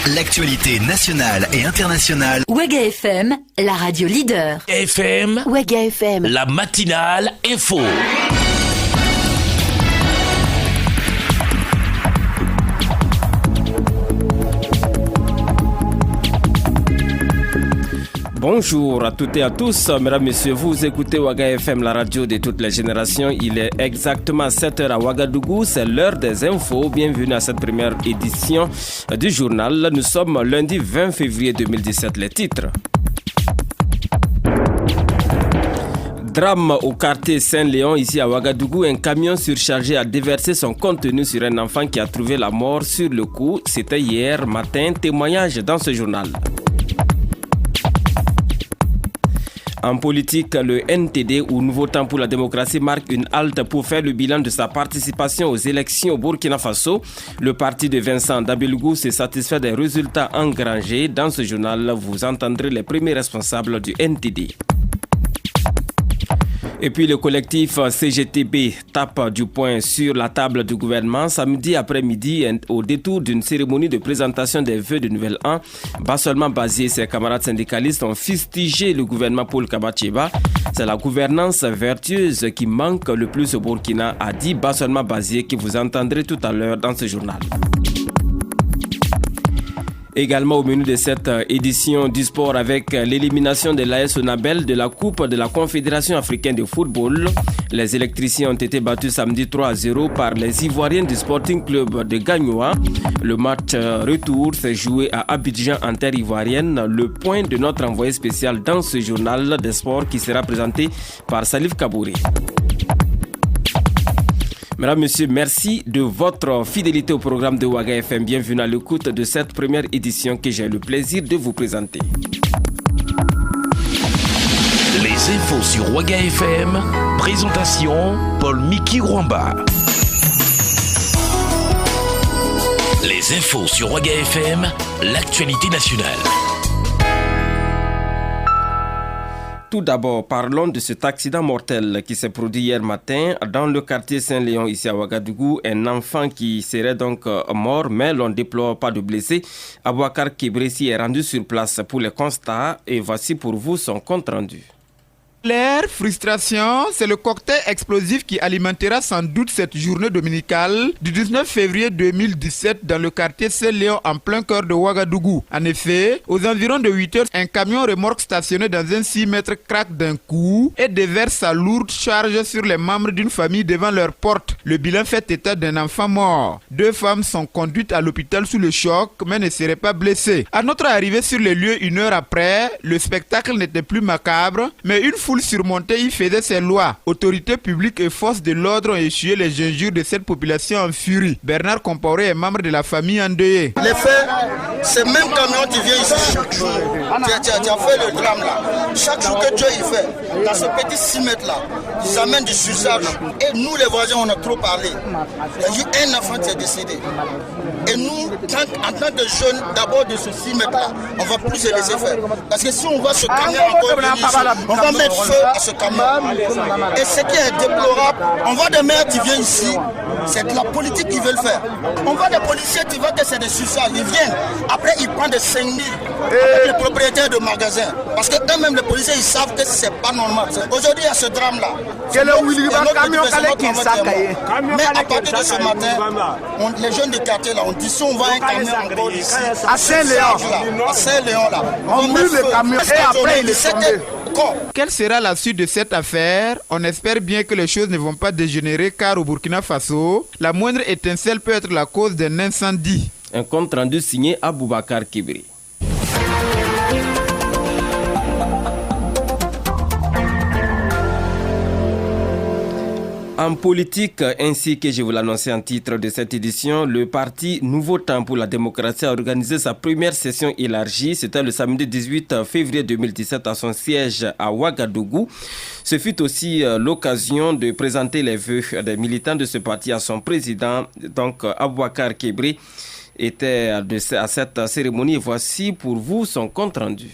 L'actualité nationale et internationale. Ouaga FM, la radio leader. FM, Ouaga FM, la matinale info. Bonjour à toutes et à tous, mesdames, messieurs, vous écoutez Ouaga FM, la radio de toutes les générations. Il est exactement 7h à Ouagadougou, c'est l'heure des infos. Bienvenue à cette première édition du journal. Nous sommes lundi 20 février 2017, les titres. Drame au quartier Saint-Léon, ici à Ouagadougou, un camion surchargé a déversé son contenu sur un enfant qui a trouvé la mort sur le coup. C'était hier matin, témoignage dans ce journal. En politique, le NTD, ou Nouveau Temps pour la démocratie, marque une halte pour faire le bilan de sa participation aux élections au Burkina Faso. Le parti de Vincent Dabilgou s'est satisfait des résultats engrangés. Dans ce journal, vous entendrez les premiers responsables du NTD. Et puis le collectif CGTB tape du poing sur la table du gouvernement samedi après-midi au détour d'une cérémonie de présentation des vœux de Nouvel An. Bassolement Basé et ses camarades syndicalistes ont fustigé le gouvernement Paul Kabacheba. C'est la gouvernance vertueuse qui manque le plus au Burkina, a dit Bassolement Basé, que vous entendrez tout à l'heure dans ce journal. Également au menu de cette édition du sport avec l'élimination de l'AS Onabel de la Coupe de la Confédération africaine de football. Les électriciens ont été battus samedi 3-0 par les Ivoiriens du Sporting Club de Gagnoa. Le match retour s'est joué à Abidjan en terre ivoirienne. Le point de notre envoyé spécial dans ce journal des sports qui sera présenté par Salif Kabouri. Mesdames, Messieurs, merci de votre fidélité au programme de Ouaga FM. Bienvenue à l'écoute de cette première édition que j'ai le plaisir de vous présenter. Les infos sur Ouaga FM, présentation Paul-Miki Rwamba. Les infos sur Ouaga FM, l'actualité nationale. Tout d'abord, parlons de cet accident mortel qui s'est produit hier matin dans le quartier Saint-Léon, ici à Ouagadougou. Un enfant qui serait donc mort, mais l'on ne déplore pas de blessés. Abouakar Kébressi est rendu sur place pour les constats et voici pour vous son compte rendu. L'air, frustration, c'est le cocktail explosif qui alimentera sans doute cette journée dominicale du 19 février 2017 dans le quartier Saint-Léon en plein cœur de Ouagadougou. En effet, aux environs de 8 heures, un camion remorque stationné dans un 6 mètres craque d'un coup et déverse sa lourde charge sur les membres d'une famille devant leur porte. Le bilan fait état d'un enfant mort. 2 femmes sont conduites à l'hôpital sous le choc mais ne seraient pas blessées. À notre arrivée sur les lieux 1 heure après, le spectacle n'était plus macabre, mais une foule surmontée y faisait ses lois. Autorités publiques et forces de l'ordre ont essuyé les injures de cette population en furie. Bernard Compaoré est membre de la famille endeuillée. Les faits, c'est même camion qui vient ici chaque jour. Tu as fait le drame là. Chaque jour que Dieu y fait, dans ce petit 6 mètres là, ils amènent du surcharge. Et nous les voisins, on a trop parlé. Il y a eu un enfant qui est décédé. Et nous, en tant que jeunes, d'abord de ce 6 mètres là, on va plus se laisser faire. Parce que si on voit ce camion encore venir ici, on va mettre feu à ce camion. Et ce qui est déplorable, on voit des maires qui viennent ici, c'est de la politique qu'ils veulent faire. On voit des policiers qui voient que c'est des surcharges, ils viennent, après ils prennent des 5 000 avec les propriétaires de magasins. Parce que eux-mêmes les policiers, ils savent que c'est pas normal. Aujourd'hui, il y a ce drame là. Mais à partir de ce matin, les jeunes du quartier là, on dit si on voit un camion encore ici, à Saint-Léon là, on met le camion et après il est tombé. Quelle sera la suite de cette affaire? On espère bien que les choses ne vont pas dégénérer car au Burkina Faso, la moindre étincelle peut être la cause d'un incendie. Un compte rendu signé Aboubacar Kébri. En politique, ainsi que je vous l'annonçais en titre de cette édition, le parti Nouveau Temps pour la démocratie a organisé sa première session élargie. C'était le samedi 18 février 2017 à son siège à Ouagadougou. Ce fut aussi l'occasion de présenter les vœux des militants de ce parti à son président, donc Abouakar Kébri, était à cette cérémonie. Voici pour vous son compte rendu.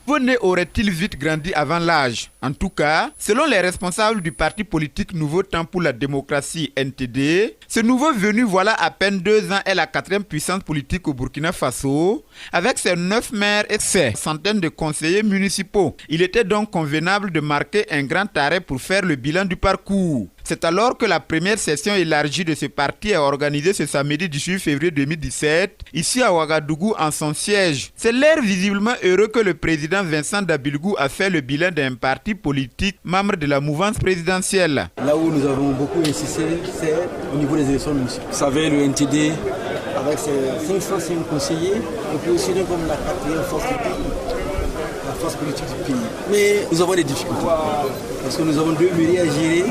Vos nez auraient-ils vite grandi avant l'âge? En tout cas, selon les responsables du parti politique Nouveau Temps pour la démocratie NTD, ce nouveau venu voilà à peine 2 ans est la 4e puissance politique au Burkina Faso, avec ses 9 maires et ses centaines de conseillers municipaux. Il était donc convenable de marquer un grand arrêt pour faire le bilan du parcours. C'est alors que la première session élargie de ce parti est organisée ce samedi 18 février 2017, ici à Ouagadougou en son siège. C'est l'air visiblement heureux que le président Vincent Dabilgou a fait le bilan d'un parti politique membre de la mouvance présidentielle. Là où nous avons beaucoup insisté, c'est au niveau des élections municipales. Vous savez, le NTD, avec ses 505 conseillers, est positionné comme la 4e force du pays, la force politique du pays. Mais nous avons des difficultés. Parce que nous avons 2 mairies à gérer,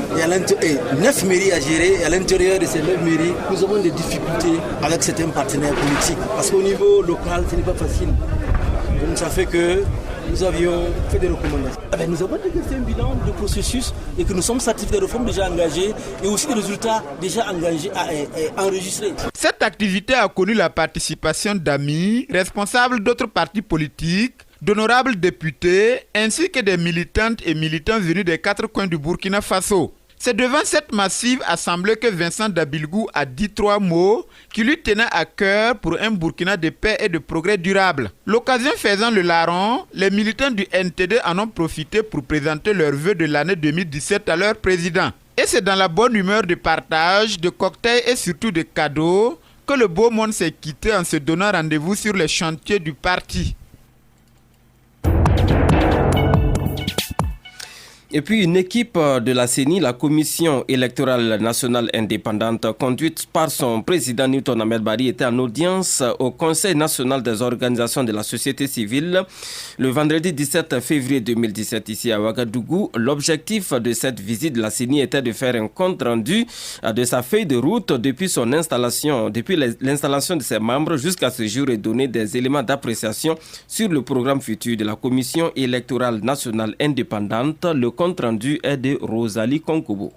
et 9 mairies à gérer, et à l'intérieur de ces 9 mairies, nous avons des difficultés avec certains partenaires politiques. Parce qu'au niveau local, ce n'est pas facile. Donc ça fait que nous avions fait des recommandations. Nous avons fait un bilan du processus et que nous sommes satisfaits des réformes déjà engagées et aussi des résultats déjà engagés et enregistrés. Cette activité a connu la participation d'amis, responsables d'autres partis politiques, d'honorables députés ainsi que des militantes et militants venus des 4 coins du Burkina Faso. C'est devant cette massive assemblée que Vincent Dabilgou a dit 3 mots qui lui tenaient à cœur pour un Burkina de paix et de progrès durable. L'occasion faisant le larron, les militants du NTD en ont profité pour présenter leurs vœux de l'année 2017 à leur président. Et c'est dans la bonne humeur de partage, de cocktails et surtout de cadeaux que le beau monde s'est quitté en se donnant rendez-vous sur les chantiers du parti. Et puis une équipe de la CENI, la Commission électorale nationale indépendante, conduite par son président Newton Ahmed Bari, était en audience au Conseil national des organisations de la société civile le vendredi 17 février 2017 ici à Ouagadougou. L'objectif de cette visite de la CENI était de faire un compte rendu de sa feuille de route depuis l'installation de ses membres jusqu'à ce jour et donner des éléments d'appréciation sur le programme futur de la Commission électorale nationale indépendante. Le compte rendu est de Rosalie Konkobo.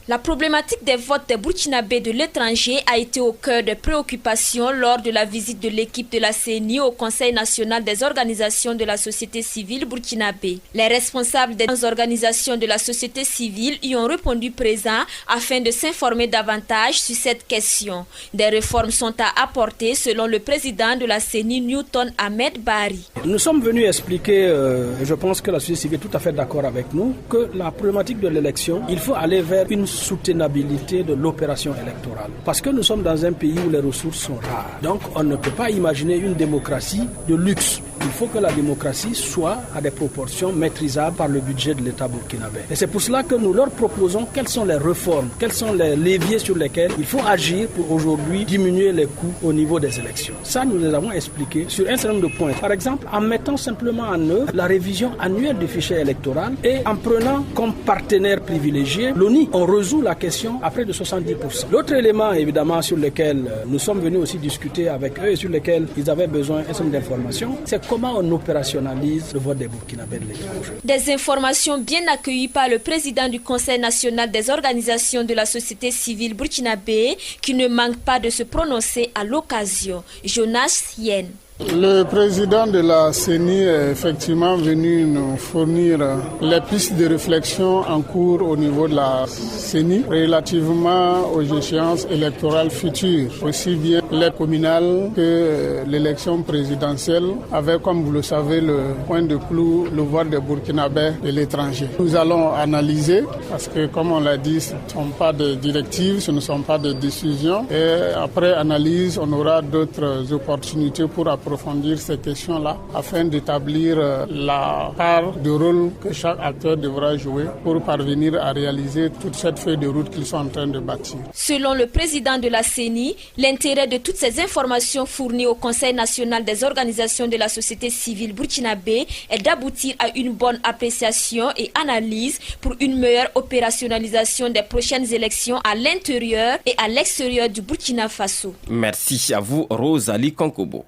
La problématique des votes des Burkinabés de l'étranger a été au cœur des préoccupations lors de la visite de l'équipe de la CENI au Conseil national des organisations de la société civile burkinabé. Les responsables des organisations de la société civile y ont répondu présents afin de s'informer davantage sur cette question. Des réformes sont à apporter selon le président de la CENI, Newton Ahmed Bari. Nous sommes venus expliquer, et je pense que la société civile est tout à fait d'accord avec nous, que la problématique de l'élection, il faut aller vers une soutenabilité de l'opération électorale. Parce que nous sommes dans un pays où les ressources sont rares. Donc on ne peut pas imaginer une démocratie de luxe. Il faut que la démocratie soit à des proportions maîtrisables par le budget de l'État burkinabé. Et c'est pour cela que nous leur proposons quelles sont les réformes, quels sont les leviers sur lesquels il faut agir pour aujourd'hui diminuer les coûts au niveau des élections. Ça, nous les avons expliqué sur un certain nombre de points. Par exemple, en mettant simplement en œuvre la révision annuelle du fichier électoral et en prenant comme partenaire privilégié l'ONU. On résout la question à près de 70%. L'autre élément, évidemment, sur lequel nous sommes venus aussi discuter avec eux et sur lequel ils avaient besoin d'un certain nombre d'informations, c'est comment on opérationnalise le vote des Burkinabés de l'étranger. Des informations bien accueillies par le président du Conseil national des organisations de la société civile burkinabé qui ne manque pas de se prononcer à l'occasion. Jonas Yen. Le président de la CENI est effectivement venu nous fournir les pistes de réflexion en cours au niveau de la CENI relativement aux échéances électorales futures, aussi bien les communales que l'élection présidentielle, avec, comme vous le savez, le point de clou, le vote des Burkinabés de l'étranger. Nous allons analyser, parce que comme on l'a dit, ce ne sont pas des directives, ce ne sont pas des décisions, et après analyse, on aura d'autres opportunités pour approfondir ces questions-là afin d'établir la part de rôle que chaque acteur devra jouer pour parvenir à réaliser toute cette feuille de route qu'ils sont en train de bâtir. Selon le président de la CENI, l'intérêt de toutes ces informations fournies au Conseil national des organisations de la société civile burkinabé est d'aboutir à une bonne appréciation et analyse pour une meilleure opérationnalisation des prochaines élections à l'intérieur et à l'extérieur du Burkina Faso. Merci à vous, Rosalie Konkobo.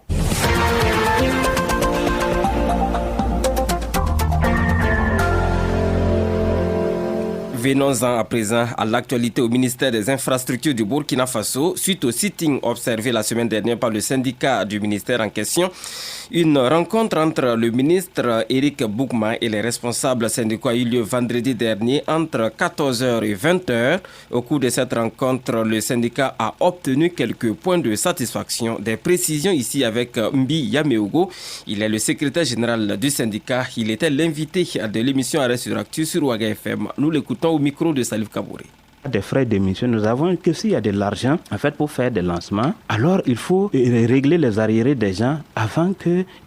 Venons-en à présent à l'actualité au ministère des Infrastructures du Burkina Faso. Suite au sitting observé la semaine dernière par le syndicat du ministère en question, une rencontre entre le ministre Éric Boukma et les responsables syndicaux a eu lieu vendredi dernier entre 14h et 20h. Au cours de cette rencontre, le syndicat a obtenu quelques points de satisfaction. Des précisions ici avec Mbi Yameogo. Il est le secrétaire général du syndicat. Il était l'invité de l'émission Arrêt sur Actu sur Ouaga FM. Nous l'écoutons au micro de Salif Kabouré. Des frais d'émission, nous avons que s'il y a de l'argent en fait pour faire des lancements, alors il faut régler les arriérés des gens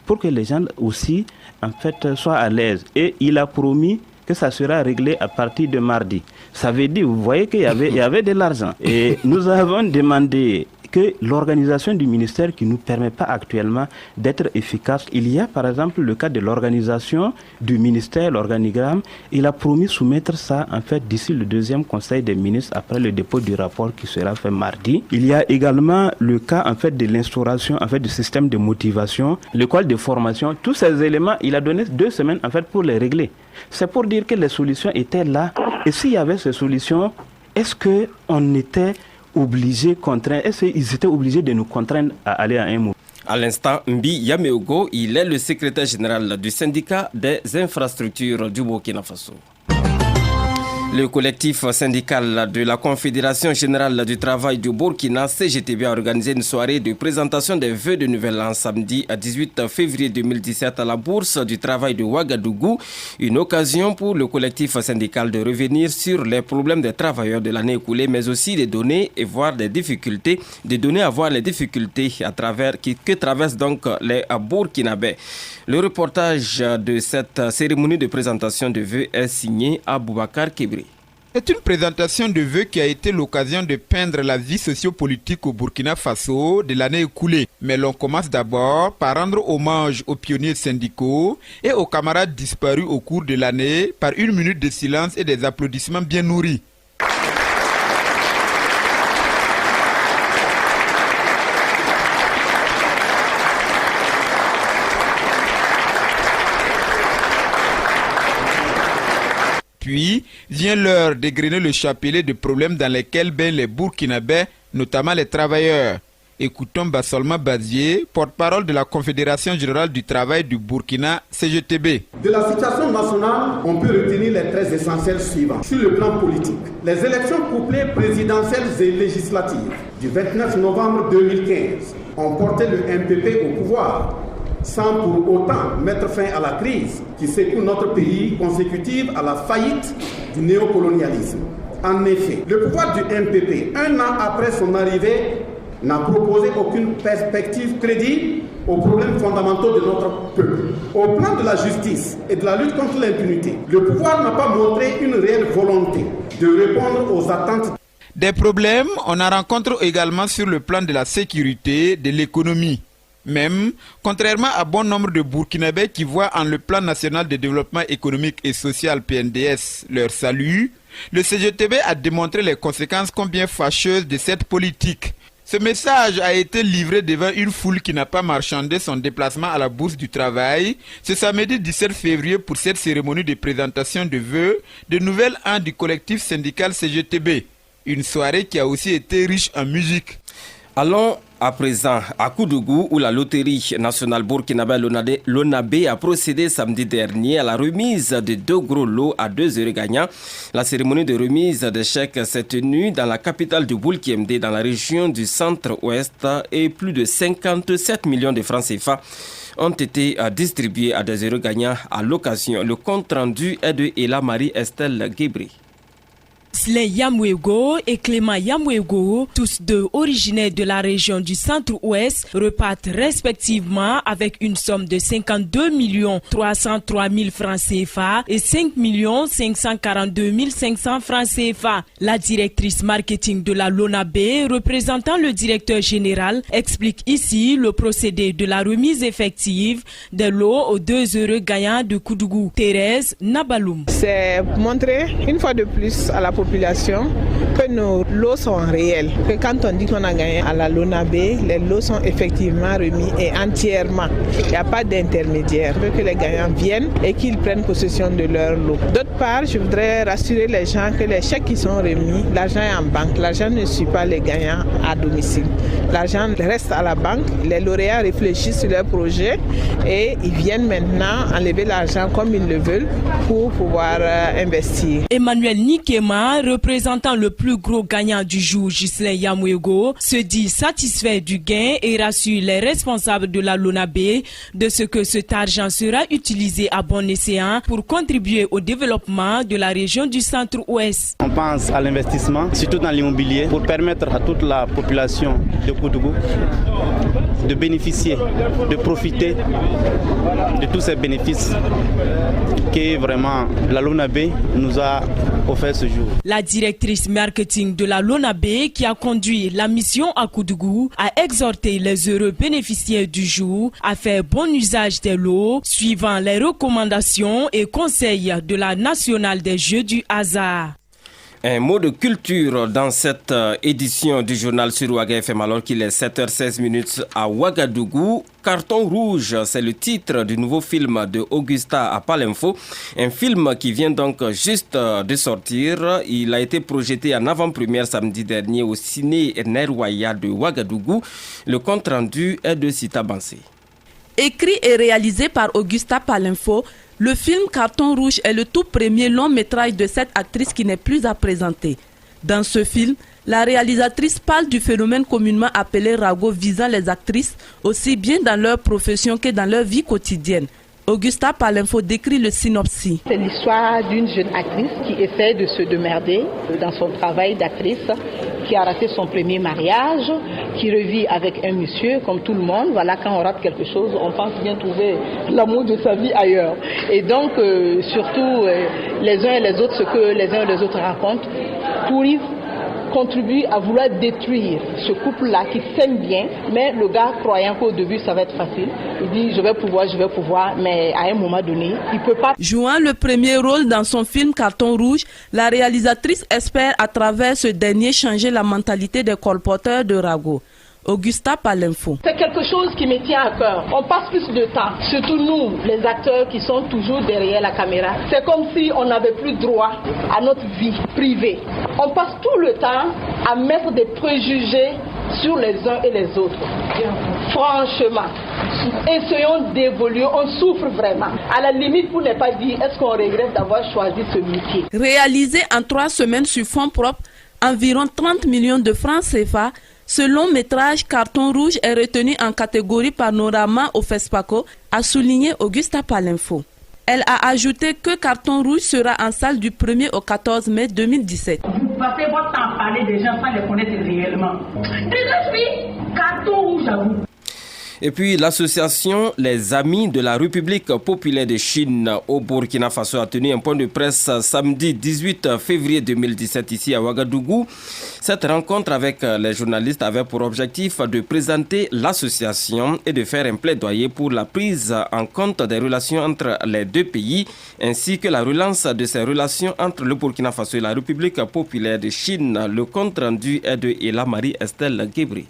pour que les gens aussi en fait soient à l'aise. Et il a promis que ça sera réglé à partir de mardi. Ça veut dire, vous voyez qu'il y avait de l'argent. Et nous avons demandé que l'organisation du ministère qui ne nous permet pas actuellement d'être efficace. Il y a par exemple le cas de l'organisation du ministère, l'organigramme. Il a promis soumettre ça en fait d'ici le deuxième conseil des ministres après le dépôt du rapport qui sera fait mardi. Il y a également le cas en fait de l'instauration en fait du système de motivation, l'école de formation. Tous ces éléments, il a donné 2 semaines en fait pour les régler. C'est pour dire que les solutions étaient là. Et s'il y avait ces solutions, est-ce qu'on était est-ce qu'ils étaient obligés de nous contraindre à aller à un mot? À l'instant, Mbi Yameogo, il est le secrétaire général du syndicat des infrastructures du Burkina Faso. Le collectif syndical de la Confédération Générale du Travail du Burkina, CGTB, a organisé une soirée de présentation des vœux de Nouvel An samedi à 18 février 2017 à la Bourse du Travail de Ouagadougou. Une occasion pour le collectif syndical de revenir sur les problèmes des travailleurs de l'année écoulée, mais aussi de donner à voir les difficultés que traversent donc les Burkinabés. Le reportage de cette cérémonie de présentation de vœux est signé Aboubakar Kébri. C'est une présentation de vœux qui a été l'occasion de peindre la vie sociopolitique au Burkina Faso de l'année écoulée. Mais l'on commence d'abord par rendre hommage aux pionniers syndicaux et aux camarades disparus au cours de l'année par 1 minute de silence et des applaudissements bien nourris. Puis vient l'heure d'égrener le chapelet de problèmes dans lesquels baignent les Burkinabés, notamment les travailleurs. Écoutons Bassolma Bazier, porte-parole de la Confédération Générale du Travail du Burkina, CGTB. De la situation nationale, on peut retenir les traits essentiels suivants. Sur le plan politique, les élections couplées présidentielles et législatives du 29 novembre 2015 ont porté le MPP au pouvoir, sans pour autant mettre fin à la crise qui secoue notre pays consécutive à la faillite du néocolonialisme. En effet, le pouvoir du MPP, 1 an après son arrivée, n'a proposé aucune perspective crédible aux problèmes fondamentaux de notre peuple. Au plan de la justice et de la lutte contre l'impunité, le pouvoir n'a pas montré une réelle volonté de répondre aux attentes. Des problèmes, on en rencontre également sur le plan de la sécurité, de l'économie. Même, contrairement à bon nombre de Burkinabés qui voient en le plan national de développement économique et social PNDS leur salut, le CGTB a démontré les conséquences combien fâcheuses de cette politique. Ce message a été livré devant une foule qui n'a pas marchandé son déplacement à la Bourse du Travail ce samedi 17 février pour cette cérémonie de présentation de vœux de Nouvel An du collectif syndical CGTB. Une soirée qui a aussi été riche en musique. Allons à présent à Koudougou où la loterie nationale burkinabé l'ONABE a procédé samedi dernier à la remise de 2 gros lots à 2 heureux gagnants. La cérémonie de remise des chèques s'est tenue dans la capitale du Boulkiemdé dans la région du centre-ouest et plus de 57 millions de francs CFA ont été distribués à des heureux gagnants à l'occasion. Le compte rendu est de Ella Marie-Estelle Guébri. Slen Yamwego et Clément Yamwego, tous deux originaires de la région du centre-ouest, repartent respectivement avec une somme de 52 303 000 francs CFA et 5 542 500 francs CFA. La directrice marketing de la LONABE, représentant le directeur général, explique ici le procédé de la remise effective des lots aux 2 heureux gagnants de Koudougou. Thérèse Nabaloum. C'est montrer une fois de plus à la population que nos lots sont réels. Que quand on dit qu'on a gagné à la LONABE, les lots sont effectivement remis et entièrement. Il n'y a pas d'intermédiaire. Que les gagnants viennent et qu'ils prennent possession de leur lot. D'autres part, je voudrais rassurer les gens que les chèques qui sont remis, l'argent est en banque. L'argent ne suit pas les gagnants à domicile. L'argent reste à la banque. Les lauréats réfléchissent sur leur projet et ils viennent maintenant enlever l'argent comme ils le veulent pour pouvoir investir. Emmanuel Nikema, représentant le plus gros gagnant du jour, Ghislain Yamwego, se dit satisfait du gain et rassure les responsables de la LONABE de ce que cet argent sera utilisé à bon escient pour contribuer au développement de la région du Centre-Ouest. On pense à l'investissement, surtout dans l'immobilier, pour permettre à toute la population de Koudougou de bénéficier, de profiter de tous ces bénéfices que vraiment la LONABE nous a offert ce jour. La directrice marketing de la LONABE, qui a conduit la mission à Koudougou, a exhorté les heureux bénéficiaires du jour à faire bon usage des lots, suivant les recommandations et conseils de la Nationale des Jeux du hasard. Un mot de culture dans cette édition du journal sur Ouaga FM alors qu'il est 7h16 à Ouagadougou. Carton rouge, c'est le titre du nouveau film de Augusta Apalinfo. Un film qui vient donc juste de sortir. Il a été projeté en avant-première samedi dernier au ciné Nerwaya de Ouagadougou. Le compte rendu est de Sita Bansé. Écrit et réalisé par Augusta Apalinfo, le film Carton rouge est le tout premier long métrage de cette actrice qui n'est plus à présenter. Dans ce film, la réalisatrice parle du phénomène communément appelé ragot visant les actrices aussi bien dans leur profession que dans leur vie quotidienne. Augusta Apalinfo décrit le synopsis. C'est l'histoire d'une jeune actrice qui essaie de se démerder dans son travail d'actrice, qui a raté son premier mariage, qui revit avec un monsieur comme tout le monde. Voilà, quand on rate quelque chose, on pense bien trouver l'amour de sa vie ailleurs. Et donc, surtout, les uns et les autres, ce que les uns et les autres racontent, contribue à vouloir détruire ce couple-là qui s'aime bien, mais le gars croyant qu'au début ça va être facile, il dit je vais pouvoir, mais à un moment donné, il peut pas. Jouant le premier rôle dans son film Carton rouge, la réalisatrice espère à travers ce dernier changer la mentalité des colporteurs de ragots. Augusta Apalinfo. C'est quelque chose qui me tient à cœur. On passe plus de temps, surtout nous, les acteurs qui sont toujours derrière la caméra. C'est comme si on n'avait plus droit à notre vie privée. On passe tout le temps à mettre des préjugés sur les uns et les autres. Franchement, essayons d'évoluer. On souffre vraiment. À la limite, pour ne pas dire, est-ce qu'on regrette d'avoir choisi ce métier? Réalisé en 3 semaines sur fonds propres, environ 30 millions de francs CFA, ce long métrage Carton rouge est retenu en catégorie panorama au FESPACO, a souligné Augusta Apalinfo. Elle a ajouté que Carton rouge sera en salle du 1er au 14 mai 2017. Vous passez votre temps à parler des gens sans les connaître réellement. Carton rouge à vous. Et puis l'association Les Amis de la République populaire de Chine au Burkina Faso a tenu un point de presse samedi 18 février 2017 ici à Ouagadougou. Cette rencontre avec les journalistes avait pour objectif de présenter l'association et de faire un plaidoyer pour la prise en compte des relations entre les deux pays ainsi que la relance de ces relations entre le Burkina Faso et la République populaire de Chine. Le compte rendu est de Ella Marie-Estelle Guébri.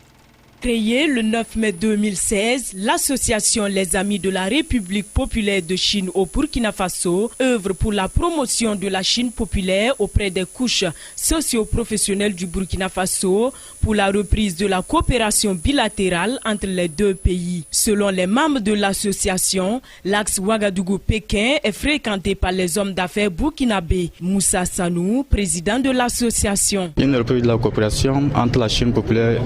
Créée le 9 mai 2016, l'association Les Amis de la République populaire de Chine au Burkina Faso œuvre pour la promotion de la Chine populaire auprès des couches socio-professionnelles du Burkina Faso pour la reprise de la coopération bilatérale entre les deux pays. Selon les membres de l'association, l'axe Ouagadougou-Pékin est fréquenté par les hommes d'affaires burkinabés. Moussa Sanou, président de l'association. Il y a une reprise de la coopération entre la Chine populaire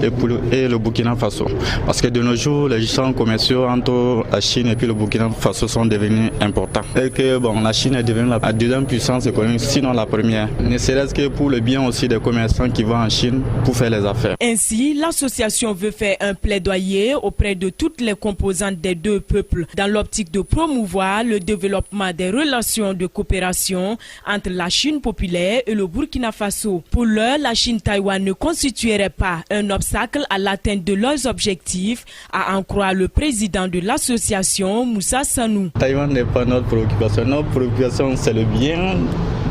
et le Burkina Faso. Parce que de nos jours, les échanges commerciaux entre la Chine et puis le Burkina Faso sont devenus importants. Et que la Chine est devenue la deuxième puissance économique, sinon la première. Ne serait-ce que pour le bien aussi des commerçants qui vont en Chine pour faire les affaires. Ainsi, l'association veut faire un plaidoyer auprès de toutes les composantes des deux peuples dans l'optique de promouvoir le développement des relations de coopération entre la Chine populaire et le Burkina Faso. Pour l'heure, la Chine-Taïwan ne constituerait pas un obstacle à l'atteinte de leurs objectifs, à en croire le président de l'association, Moussa Sanou. Taïwan n'est pas notre préoccupation. Notre préoccupation, c'est le bien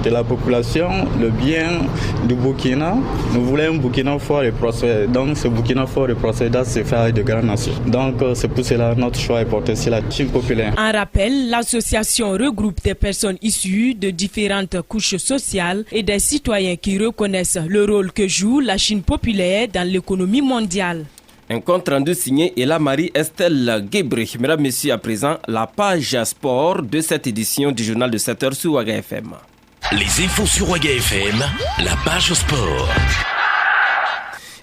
de la population, le bien du Burkina. Nous voulons un Burkina fort et prospère. Donc ce Burkina fort et prospère doit se faire avec de grandes nations. Donc c'est pour cela notre choix est porté sur la Chine populaire. En rappel, l'association regroupe des personnes issues de différentes couches sociales et des citoyens qui reconnaissent le rôle que joue la Chine populaire dans l'économie mondiale. Un compte rendu signé Ella Marie-Estelle Guébré. Mesdames, Messieurs, à présent, la page sport de cette édition du journal de 7h sur Ouaga FM. Les infos sur Ouaga FM, la page sport.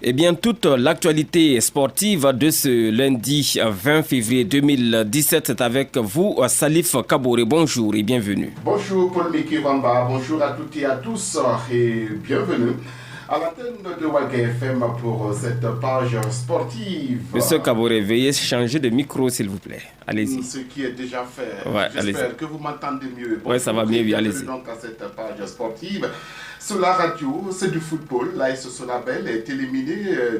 Eh bien, toute l'actualité sportive de ce lundi 20 février 2017, c'est avec vous, Salif Kaboré. Bonjour et bienvenue. Bonjour Paul Mikibamba, bonjour à toutes et à tous et bienvenue à l'antenne de Ouaga FM pour cette page sportive. Monsieur Kaboré, veuillez changer de micro s'il vous plaît. Allez-y. Ce qui est déjà fait. Ouais, j'espère que vous m'entendez mieux. Oui, ça va mieux, oui, allez-y. Donc à cette page sportive. Sur la radio, c'est du football. L'AS Sonabel est éliminé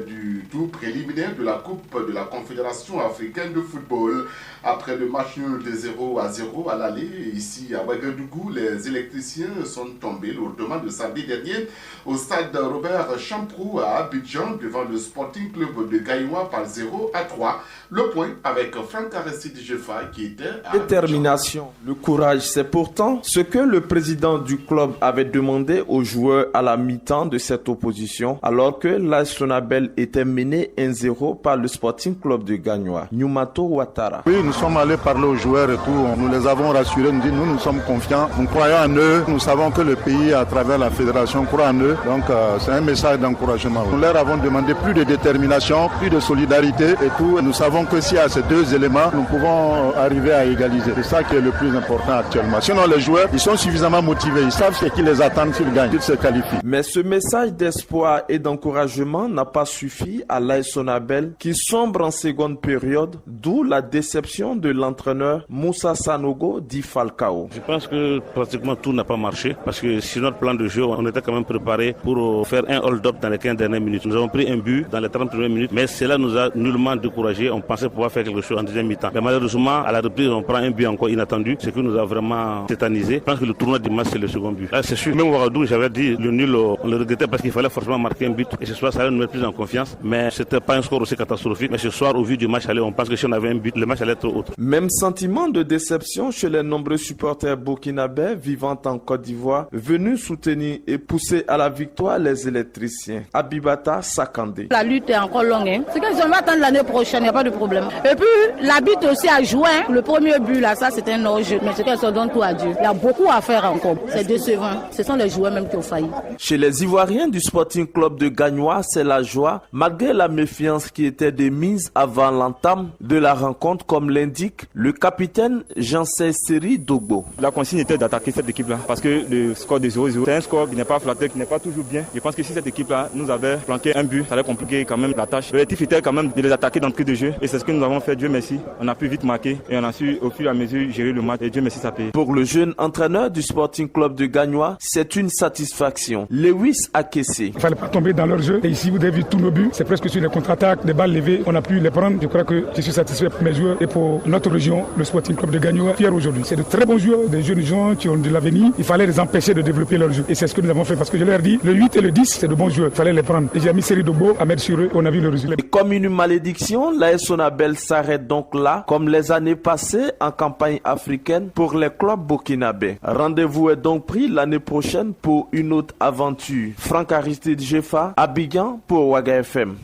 du tour préliminaire de la Coupe de la Confédération africaine de football. Après le match nul de 0-0 à l'aller, ici à Ouagadougou, les électriciens sont tombés lourdement le samedi dernier au stade Robert Champrou à Abidjan devant le Sporting Club de Gaïwa par 0-3. Le point avec Franck Aristide Jefa qui était à Détermination, le courage, c'est pourtant ce que le président du club avait demandé aux joueurs à la mi-temps de cette opposition, alors que l'AS Sonabel était mené 1-0 par le Sporting Club de Gagnoa. Nyumato Ouattara. Oui, nous sommes allés parler aux joueurs et tout, nous les avons rassurés, nous disons nous sommes confiants, nous croyons en eux, nous savons que le pays à travers la fédération croit en eux, donc c'est un message d'encouragement. Nous leur avons demandé plus de détermination, plus de solidarité et tout, et nous savons que s'il y a ces deux éléments, nous pouvons arriver à égaliser. C'est ça qui est le plus important actuellement. Sinon les joueurs, ils sont suffisamment motivés, ils savent ce qui les attend s'ils gagnent, s'ils se qualifient. Mais ce message d'espoir et d'encouragement n'a pas suffi à l'AS Sonabel qui sombre en seconde période, d'où la déception de l'entraîneur Moussa Sanogo dit Falcao. Je pense que pratiquement tout n'a pas marché parce que sur notre plan de jeu, on était quand même préparé pour faire un hold-up dans les 15 dernières minutes. Nous avons pris un but dans les 30 premières minutes, mais cela nous a nullement découragé. On pensait pouvoir faire quelque chose en deuxième mi-temps. Mais malheureusement, à la reprise, on prend un but encore inattendu, ce qui nous a vraiment tétanisé. Je pense que le tournoi du match, c'est le second but. Là, c'est sûr. Même Ouagadougou, j'avais dit le nul, on le regrettait parce qu'il fallait forcément marquer un but. Et ce soir, ça allait nous mettre plus en confiance. Mais c'était pas un score aussi catastrophique. Mais ce soir, au vu du match aller, on pense que si on avait un but, le match allait être autre. Même sentiment de déception chez les nombreux supporters burkinabés vivant en Côte d'Ivoire, venus soutenir et pousser à la victoire les électriciens. Abibata Sakandé. La lutte est encore longue. C'est qu'on va attendre l'année prochaine, il n'y a pas de problème. Et puis, l'arbitre aussi a joué. Le premier but, là, ça c'était un hors-jeu. Mais c'est qu'elle se donne tout à Dieu. Il y a beaucoup à faire encore. C'est décevant. Ce sont les joueurs même qui ont failli. Chez les Ivoiriens du Sporting Club de Gagnoa, c'est la joie, malgré la méfiance qui était de mise avant l'entame de la rencontre, comme l'indique le capitaine Jean-Cécéry Dogbo. La consigne était d'attaquer cette équipe-là, parce que le score de 0-0, c'est un score qui n'est pas flatté, qui n'est pas toujours bien. Je pense que si cette équipe-là nous avait planqué un but, ça allait compliquer quand même la tâche. L'objectif était quand même de les attaquer d'entrée de jeu, et c'est ce que nous avons fait, Dieu merci. On a pu vite marquer, et on a su au fur et à mesure gérer le match, et Dieu merci, ça paye. Pour le jeune entraîneur du Sporting Club de Gagnoa, c'est une satisfaction. Lewis Akessé. Il ne fallait pas tomber dans leur jeu, et ici vous avez vu tous nos buts, c'est presque sur les contre-attaques, des balles levées, on a pu les prendre. Je crois que je suis satisfait pour mes joueurs et pour notre région, le Sporting Club de Gagnoa, fier aujourd'hui. C'est de très bons joueurs, des jeunes gens qui ont de l'avenir. Il fallait les empêcher de développer leur jeu. Et c'est ce que nous avons fait parce que je leur dis, le 8 et le 10, c'est de bons joueurs. Il fallait les prendre. Et j'ai mis Série Dobo à mettre sur eux, on a vu le résultat. Et comme une malédiction, l'AS Sonabel s'arrête donc là, comme les années passées en campagne africaine pour les clubs burkinabés. Rendez-vous est donc pris l'année prochaine pour une autre aventure. Franck Aristide Jefa, Abidjan pour Ouaga FM.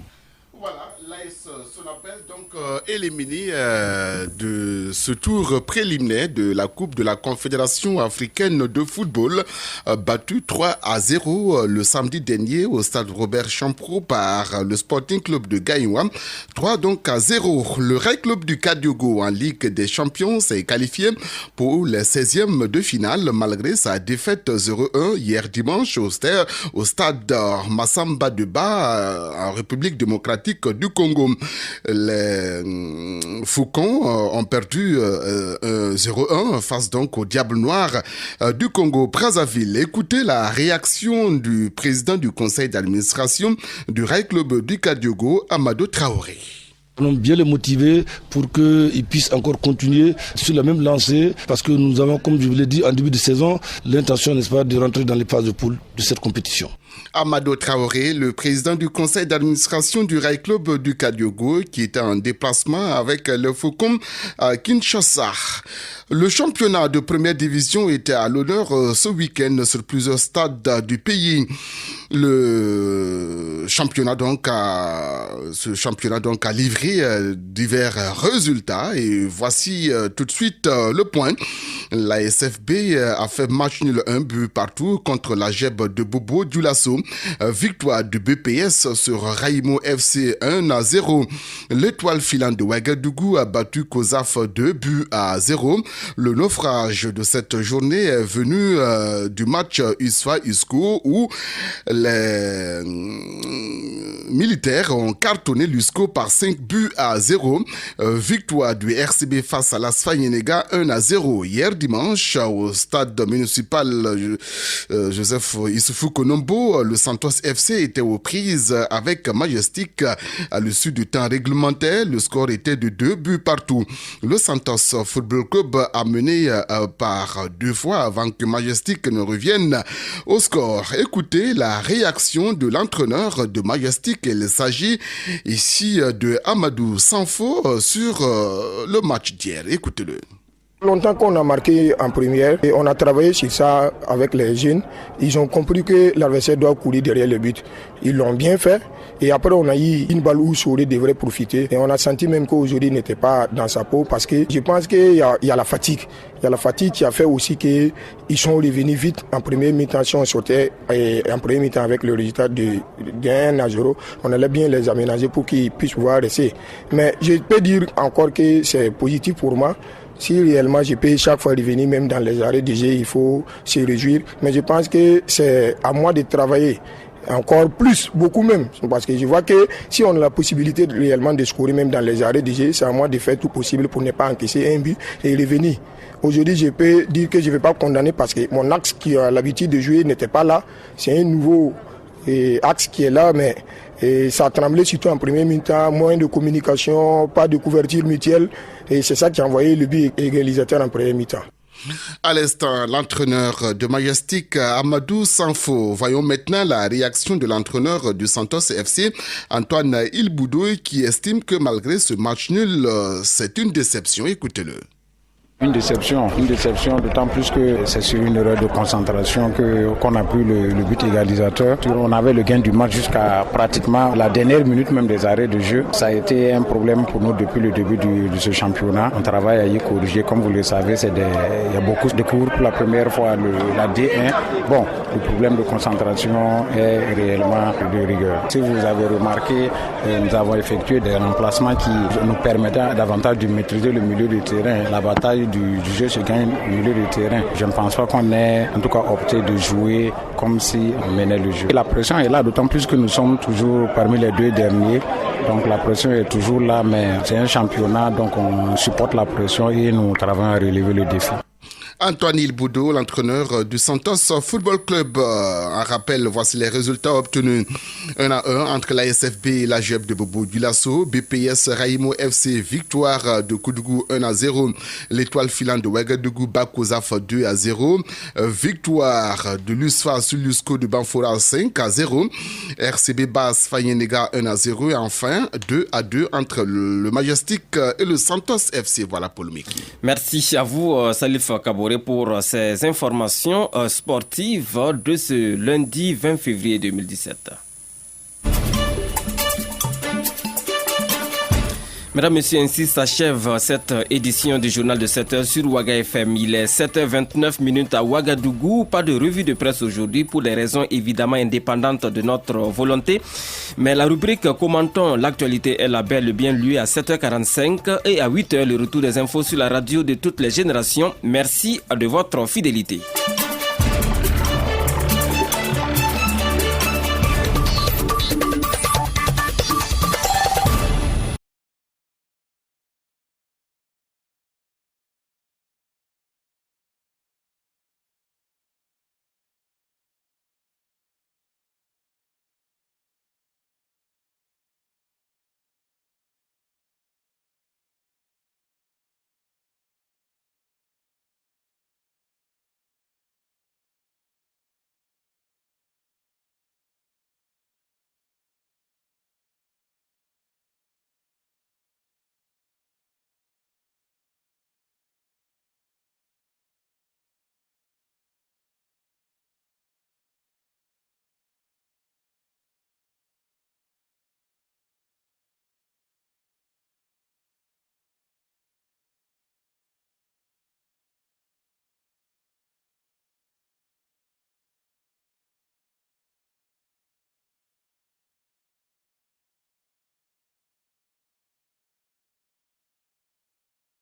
Voilà, l'AS Sonabel donc éliminé de ce tour préliminaire de la Coupe de la Confédération africaine de football, battu 3-0 le samedi dernier au stade Robert Champrou par le Sporting Club de Gaïwa. 3-0. Le Ray Club du Kadiogo en Ligue des Champions s'est qualifié pour les 16e de finale malgré sa défaite 0-1 hier dimanche au stade Massamba Deba en République démocratique du Congo. Les Faucons ont perdu 0-1 face donc au Diable Noir du Congo Brazzaville. Écoutez la réaction du président du conseil d'administration du Ray Club du Kadiogo, Amadou Traoré. Nous allons bien les motiver pour qu'ils puissent encore continuer sur la même lancée parce que nous avons, comme je vous l'ai dit en début de saison, l'intention, n'est-ce pas, de rentrer dans les phases de poule de cette compétition. Amado Traoré, le président du conseil d'administration du Rail Club du Kadiogo, qui était en déplacement avec le Faucon à Kinshasa. Le championnat de première division était à l'honneur ce week-end sur plusieurs stades du pays. Ce championnat donc a livré divers résultats et voici tout de suite le point. La SFB a fait match nul 1 but partout contre la GEB de Bobo Dioulasso. Victoire du BPS sur Raïmo FC 1-0. L'étoile filante de Ouagadougou a battu COSAF 2-0. Le naufrage de cette journée est venu du match USFA-USCO où les militaires ont cartonné l'USCO par 5-0. Victoire du RCB face à l'ASFA Yenega 1-0. Hier dimanche, au stade municipal Joseph Issoufou Konombo, le Santos FC était aux prises avec Majestic à l'issue du temps réglementaire. Le score était de 2 buts partout. Le Santos Football Club a mené par 2 fois avant que Majestic ne revienne au score. Écoutez la réaction de l'entraîneur de Majestic. Il s'agit ici de Amadou Sanfo sur le match d'hier. Écoutez-le. Longtemps qu'on a marqué en première et on a travaillé sur ça avec les jeunes. Ils ont compris que l'adversaire doit courir derrière le but. Ils l'ont bien fait et après on a eu une balle où Souré devrait profiter et on a senti même qu'aujourd'hui il n'était pas dans sa peau parce que je pense qu'il y a la fatigue. Il y a la fatigue qui a fait aussi qu'ils sont revenus vite en première mi-temps. Si on sortait en première mi-temps avec le résultat de 1-0, on allait bien les aménager pour qu'ils puissent pouvoir rester. Mais je peux dire encore que c'est positif pour moi. Si réellement je peux chaque fois revenir, même dans les arrêts de jeu, il faut se réjouir. Mais je pense que c'est à moi de travailler encore plus, beaucoup même. Parce que je vois que si on a la possibilité réellement de scorer même dans les arrêts de jeu, c'est à moi de faire tout possible pour ne pas encaisser un but et revenir. Aujourd'hui, je peux dire que je ne vais pas condamner parce que mon axe qui a l'habitude de jouer n'était pas là. C'est un nouveau axe qui est là, mais ça a tremblé surtout en premier mi-temps, moins de communication, pas de couverture mutuelle. Et c'est ça qui a envoyé le but égalisateur en premier mi-temps. À l'instant, l'entraîneur de Majestic, Amadou Sanfo. Voyons maintenant la réaction de l'entraîneur du Santos FC, Antoine Ilboudou, qui estime que malgré ce match nul, c'est une déception. Écoutez-le. Une déception d'autant plus que c'est sur une erreur de concentration qu'on a pris le but égalisateur. On avait le gain du match jusqu'à pratiquement la dernière minute même des arrêts de jeu. Ça a été un problème pour nous depuis le début de ce championnat. On travaille à y corriger, comme vous le savez, il y a beaucoup de cours pour la première fois, la D1. Bon, le problème de concentration est réellement de rigueur. Si vous avez remarqué, nous avons effectué des remplacements qui nous permettent davantage de maîtriser le milieu du terrain. La bataille du jeu se gagne au milieu du terrain. Je ne pense pas qu'on ait en tout cas opté de jouer comme si on menait le jeu. Et la pression est là, d'autant plus que nous sommes toujours parmi les 2 derniers. Donc la pression est toujours là, mais c'est un championnat, donc on supporte la pression et nous travaillons à relever le défi. Antoine Ilboudou, l'entraîneur du Santos Football Club. Un rappel, voici les résultats obtenus. 1-1 entre la SFB et la GEB de Bobo Dioulasso. BPS Raïmo FC, victoire de Koudougou 1-0. L'étoile filante de Ouagadougou bat COSAF 2-0. Victoire de l'USFA sur l'USCO de Banfora 5-0. RCB Basse Fayenega 1-0. Et enfin 2-2 entre le Majestic et le Santos FC. Voilà pour le Miki. Merci à vous, Salif Kabore, pour ces informations sportives de ce lundi 20 février 2017. Mesdames, Messieurs, ainsi s'achève cette édition du journal de 7h sur Ouaga FM. Il est 7h29 à Ouagadougou. Pas de revue de presse aujourd'hui pour des raisons évidemment indépendantes de notre volonté. Mais la rubrique Commentons l'actualité est la belle et bien lieu à 7h45 et à 8h le retour des infos sur la radio de toutes les générations. Merci de votre fidélité.